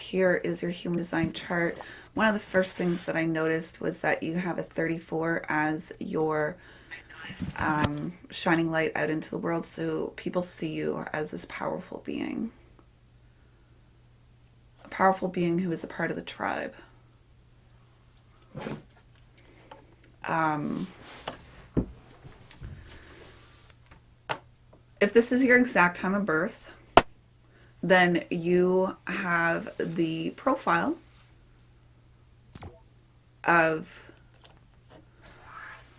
here is your human design chart. One of the first things that I noticed was that you have a 34 as your shining light out into the world, so people see you as this powerful being. A powerful being who is a part of the tribe. If this is your exact time of birth, then you have the profile of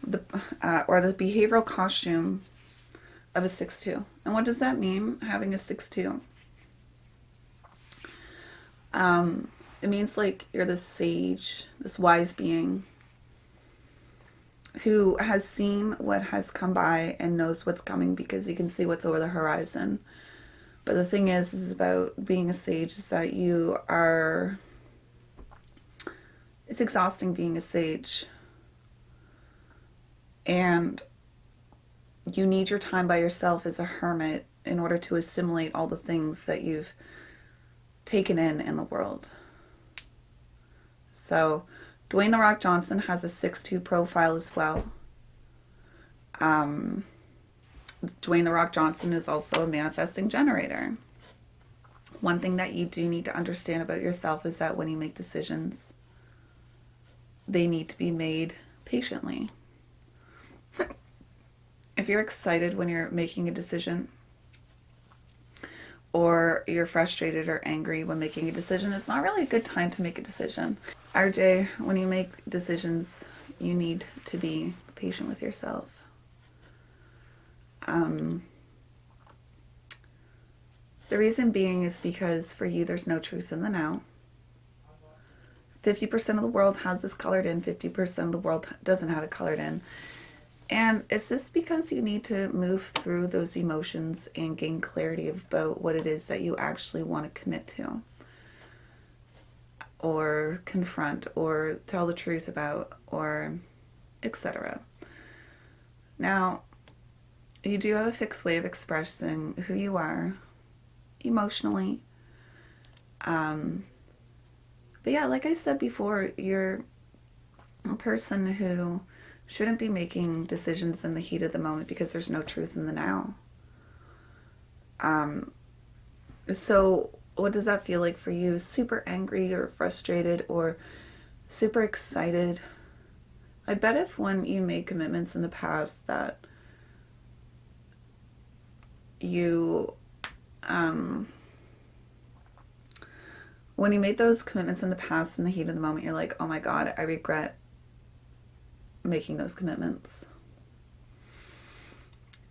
the or the behavioral costume of a 6-2. And what does that mean, having a 6-2? It means like you're this sage, this wise being who has seen what has come by and knows what's coming because you can see what's over the horizon. But the thing is about being a sage is that you are, it's exhausting being a sage. And you need your time by yourself as a hermit in order to assimilate all the things that you've taken in the world. So Dwayne "The Rock" Johnson has a 6-2 profile as well. Dwayne "The Rock" Johnson is also a manifesting generator. One thing that you do need to understand about yourself is that when you make decisions, they need to be made patiently. If you're excited when you're making a decision, or you're frustrated or angry when making a decision, it's not really a good time to make a decision. Rjay, when you make decisions, you need to be patient with yourself. The reason being is because for you, there's no truth in the now. 50% of the world has this colored in, 50% of the world doesn't have it colored in. And it's just because you need to move through those emotions and gain clarity about what it is that you actually want to commit to, or confront, or tell the truth about, or etc. Now, you do have a fixed way of expressing who you are emotionally. But yeah, like I said before, you're a person who shouldn't be making decisions in the heat of the moment because there's no truth in the now. So what does that feel like for you? Super angry or frustrated or super excited? I bet if when you made commitments in the past that you, when you made those commitments in the past in the heat of the moment, you're like, oh my God, I regret making those commitments.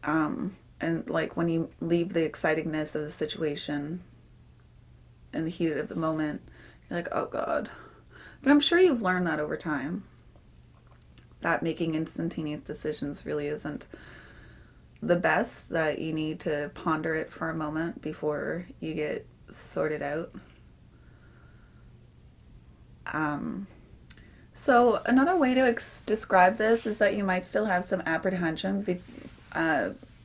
And like when you leave the excitingness of the situation in the heat of the moment, you're like, oh God. But I'm sure you've learned that over time, that making instantaneous decisions really isn't the best, that you need to ponder it for a moment before you get sorted out. So another way to describe this is that you might still have some apprehension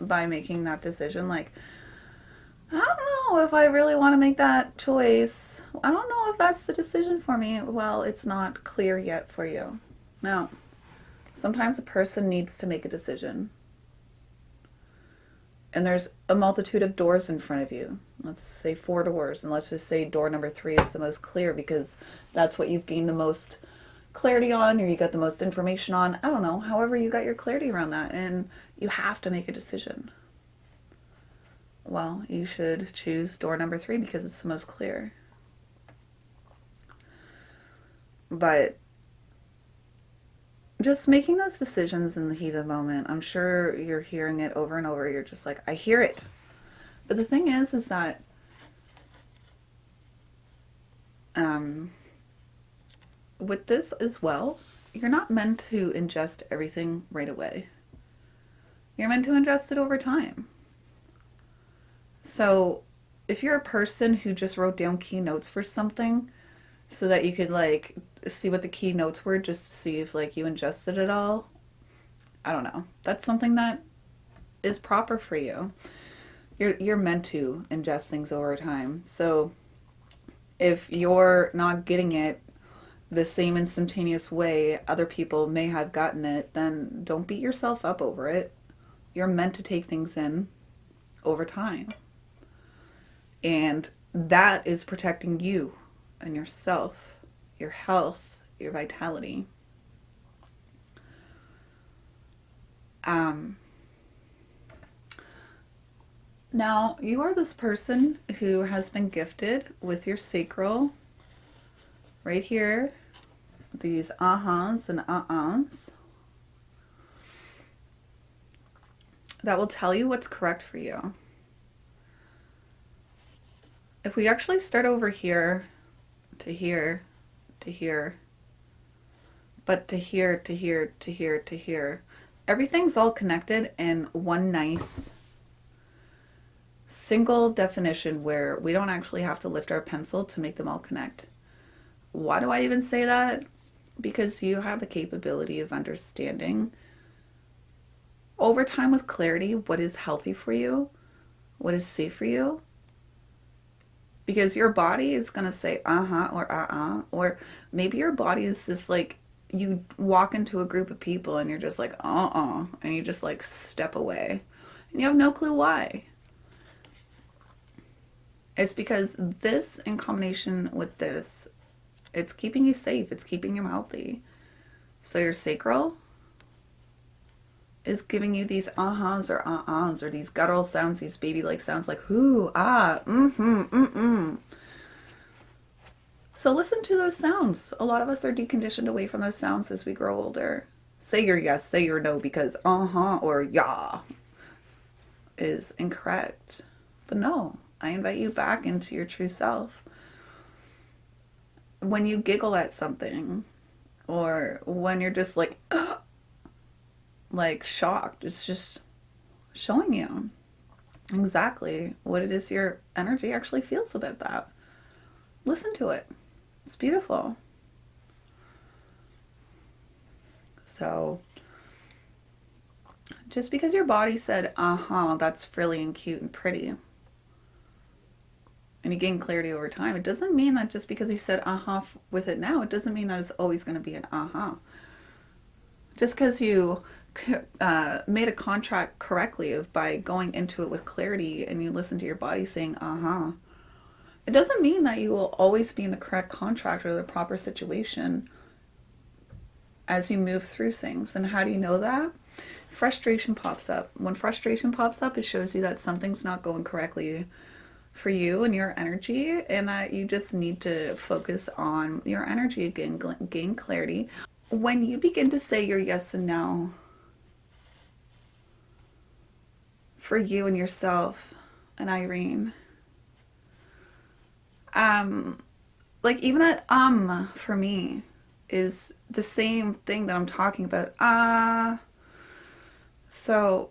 by making that decision. Like, I don't know if I really want to make that choice. I don't know if that's the decision for me. Well, it's not clear yet for you. No. Sometimes a person needs to make a decision. And there's a multitude of doors in front of you. Let's say 4 doors. And let's just say door number 3 is the most clear because that's what you've gained the most clarity on, or you got the most information on. I don't know. However, you got your clarity around that. And you have to make a decision. Well, you should choose door number 3 because it's the most clear. But just making those decisions in the heat of the moment, I'm sure you're hearing it over and over. You're just like, I hear it. But the thing is that with this as well, you're not meant to ingest everything right away. You're meant to ingest it over time. So if you're a person who just wrote down key notes for something so that you could like see what the key notes were just to see if like you ingested it all, I don't know. That's something that is proper for you. You're meant to ingest things over time. So If you're not getting it the same instantaneous way other people may have gotten it, then don't beat yourself up over it. You're meant to take things in over time. And that is protecting you and yourself, your health, your vitality. Now, you are this person who has been gifted with your sacral right here, these ahas and ahs that will tell you what's correct for you. If we actually start over here to here to here, but to here to here to here to here, everything's all connected in one nice single definition where we don't actually have to lift our pencil to make them all connect. Why do I even say that? Because you have the capability of understanding over time with clarity what is healthy for you, what is safe for you. Because your body is going to say or maybe your body is just like, you walk into a group of people and you're just like, and you just like step away and you have no clue why. It's because this in combination with this, it's keeping you safe. It's keeping you healthy. So your sacral is giving you these ahas or or these guttural sounds, these baby-like sounds like whoo, ah, So listen to those sounds. A lot of us are deconditioned away from those sounds as we grow older. Say your yes, say your no, because or yeah is incorrect. But no, I invite you back into your true self. When you giggle at something, or when you're just like shocked, it's just showing you exactly what it is your energy actually feels about that. Listen to it. It's beautiful. So just because your body said, that's frilly and cute and pretty, and you gain clarity over time, it doesn't mean that just because you said with it now, it doesn't mean that it's always going to be an Just because you made a contract correctly by going into it with clarity and you listen to your body saying it doesn't mean that you will always be in the correct contract or the proper situation as you move through things. And how do you know that? Frustration pops up. When frustration pops up, it shows you that something's not going correctly for you and your energy, and that you just need to focus on your energy again, gain clarity. When you begin to say your yes and no for you and yourself and Irene, like even that for me is the same thing that I'm talking about. So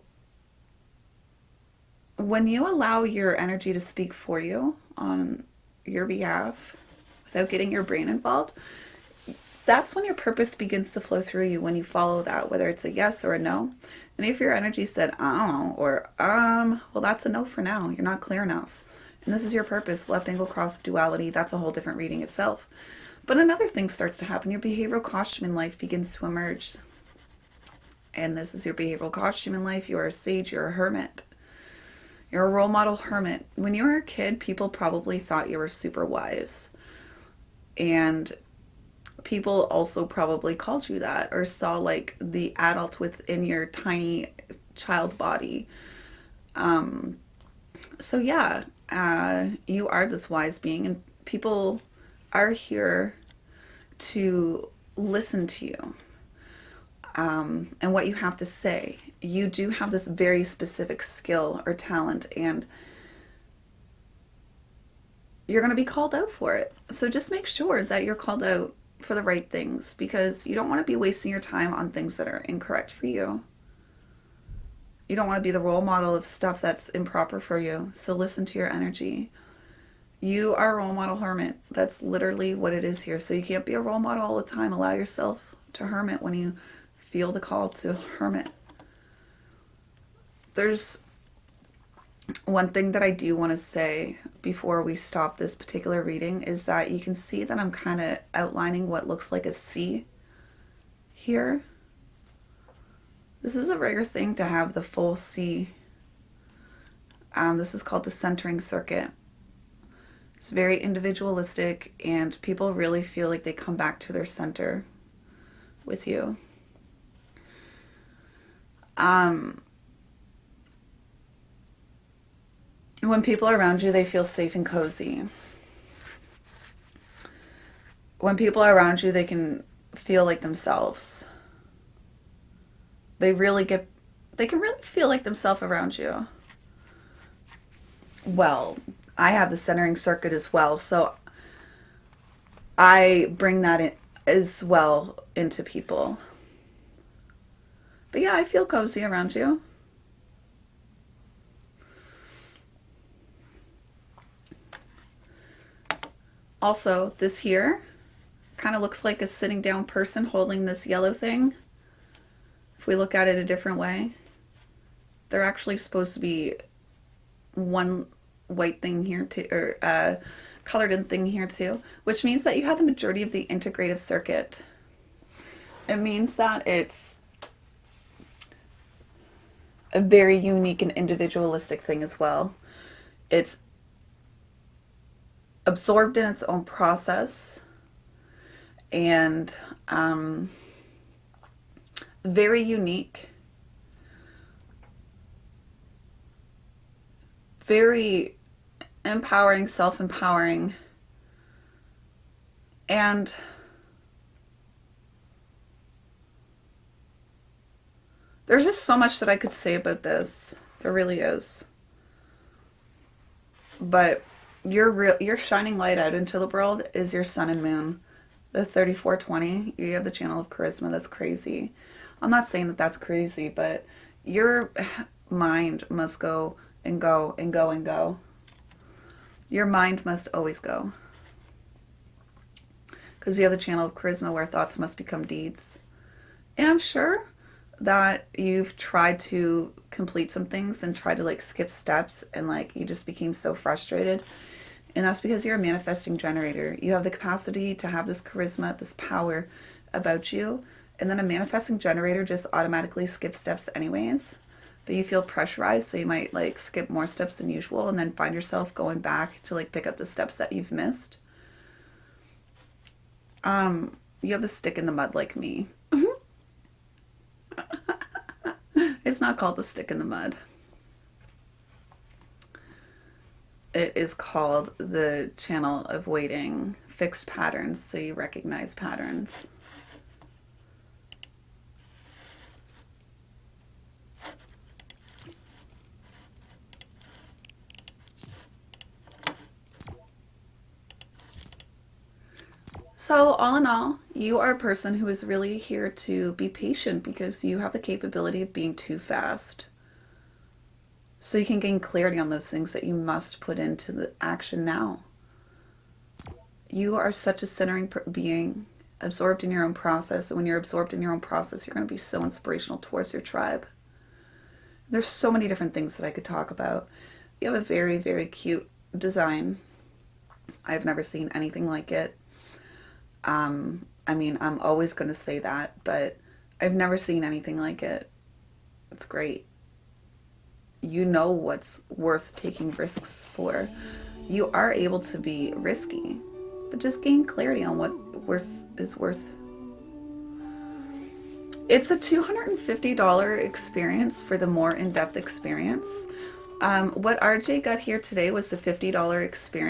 when you allow your energy to speak for you on your behalf without getting your brain involved, that's when your purpose begins to flow through you, when you follow that, whether it's a yes or a no. And if your energy said, I don't know, or, well, that's a no for now. You're not clear enough. And this is your purpose, left angle cross of duality. That's a whole different reading itself. But another thing starts to happen. Your behavioral costume in life begins to emerge. And this is your behavioral costume in life. You're a sage. You're a hermit. You're a role model hermit. When you were a kid, people probably thought you were super wise. And people also probably called you that, or saw like the adult within your tiny child body. So yeah, you are this wise being, and people are here to listen to you and what you have to say. You do have this very specific skill or talent, and you're going to be called out for it. So just make sure that you're called out for the right things, because you don't want to be wasting your time on things that are incorrect for you. You don't want to be the role model of stuff that's improper for you. So listen to your energy. You are a role model hermit. That's literally what it is here. So you can't be a role model all the time. Allow yourself to hermit when you feel the call to hermit. There's One thing that I do want to say before we stop this particular reading is that you can see that I'm kind of outlining what looks like a C here. This is a rare thing to have the full C. This is called the centering circuit. It's very individualistic, and people really feel like they come back to their center with you. When people are around you, they feel safe and cozy. When people are around you, they can feel like themselves. They can really feel like themselves around you. Well, I have the centering circuit as well, so I bring that in as well into people. But yeah, I feel cozy around you. Also, this here kind of looks like a sitting down person holding this yellow thing. If we look at it a different way, they're actually supposed to be one white thing here too, or colored in thing here too, which means that you have the majority of the integrative circuit. It means that it's a very unique and individualistic thing as well. It's absorbed in its own process, and very unique, very empowering, self-empowering, and there's just so much that I could say about this. There really is. But your shining light out into the world is your sun and moon. The 3420, you have the channel of charisma. That's crazy. I'm not saying that that's crazy, but your mind must go and go and go and go. Your mind must always go. Because you have the channel of charisma where thoughts must become deeds. And I'm sure that you've tried to complete some things and tried to like skip steps, and like you just became so frustrated. And that's because you're a manifesting generator. You have the capacity to have this charisma, this power about you. And then a manifesting generator just automatically skips steps anyways. But you feel pressurized, so you might like skip more steps than usual and then find yourself going back to like pick up the steps that you've missed. You have the stick in the mud like me. It's not called the stick in the mud. It is called the channel of waiting, fixed patterns, so you recognize patterns. So all in all, you are a person who is really here to be patient because you have the capability of being too fast. So you can gain clarity on those things that you must put into the action now. You are such a centering being, absorbed in your own process. And when you're absorbed in your own process, you're going to be so inspirational towards your tribe. There's so many different things that I could talk about. You have a very, very cute design. I've never seen anything like it. I mean, I'm always going to say that, but I've never seen anything like it. It's great. You know what's worth taking risks for. You are able to be risky, but just gain clarity on what is worth. It's a $250 experience for the more in-depth experience. What RJ got here today was the $50 experience.